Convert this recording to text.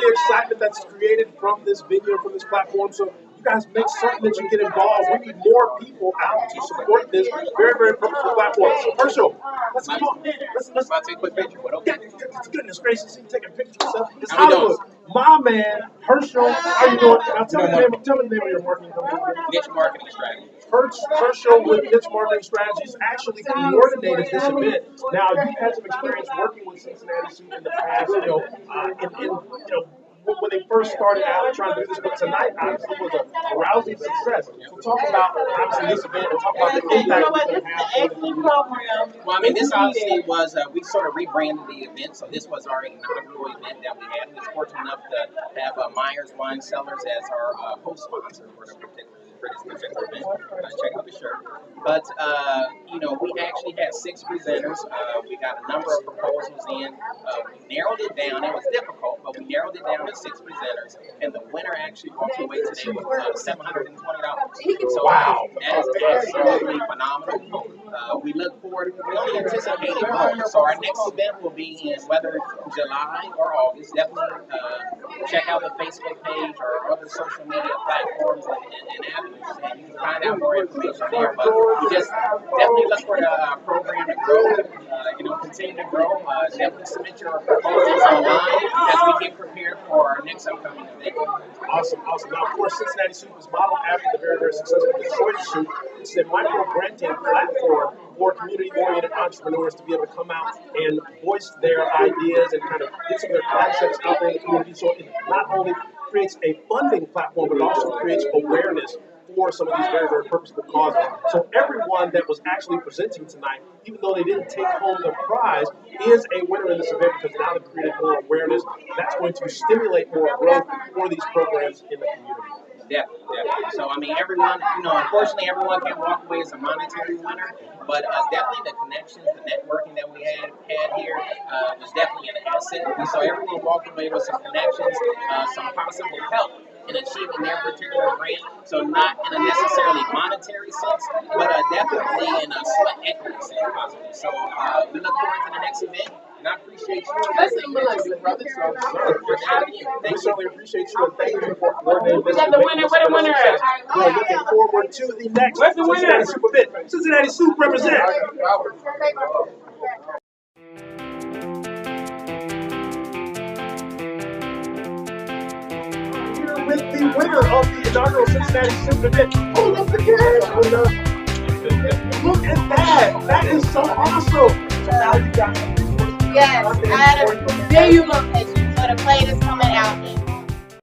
the excitement that's created from this video, from this platform. So you guys make certain that you get involved. We need more people out to support this very, very purposeful platform. Herschel, let's come on. Let's take a quick picture. Goodness gracious, you taking pictures of yourself. It's Hollywood. My man, Herschel, how you doing? Now tell me the name of your marketing company. Niche Marketing Strategy. Herschel with Niche Marketing Strategies actually coordinated this event. Now, you've had some experience working with Cincinnati Soup in the past, when they first started out trying to do this, but tonight obviously was a rousing success. So talk about obviously this event and talk about the impact it's going to have. Well, I mean, this obviously was, we sort of rebranded the event, so this was our inaugural event that we had. We were fortunate enough to have Myers Wine Cellars as our host sponsor for this particular event. Check out the shirt. But, we actually had 6 presenters. We got a number of proposals in. We narrowed it down. It was difficult, but we narrowed it down to 6 presenters. And the winner actually walked away today with $720. So wow. That is absolutely phenomenal. We look forward, we only anticipating more. So our next event will be in whether July or August. Definitely check out the Facebook page or other social media platforms and avenues, and you can find out more information there. But you just definitely look for the program to grow, continue to grow. Definitely submit your proposals online as we get prepared for our next upcoming event. Awesome. Now, of course, Cincinnati Soup is modeled after the very, very successful Detroit Soup. It's a micro-granting platform for community-oriented entrepreneurs to be able to come out and voice their ideas and kind of get some of their concepts out there in the community. So it not only creates a funding platform, but it also creates awareness for some of these very, very purposeful causes. So everyone that was actually presenting tonight, even though they didn't take home the prize, is a winner in this event because now they've created more awareness. That's going to stimulate more growth for these programs in the community. Definitely. So, I mean, everyone, unfortunately, everyone can't walk away as a monetary winner, but definitely the connections, the networking that we had here was definitely an asset. We saw everyone walk away with some connections, some possible help in achieving their particular grant. So not in a necessarily monetary sense, but definitely in a sweat equity sense, possibly. So we look forward to the next event. And I appreciate you. Brother. So, we certainly appreciate you and thank you for coordinating this. Where the winner at? We're looking forward to the next Cincinnati Soup event. Cincinnati Soup represent. Here with the winner of the inaugural Cincinnati Soup event. Hold up the camera. Look at that. That is so awesome. So now you got. Yes, there you go.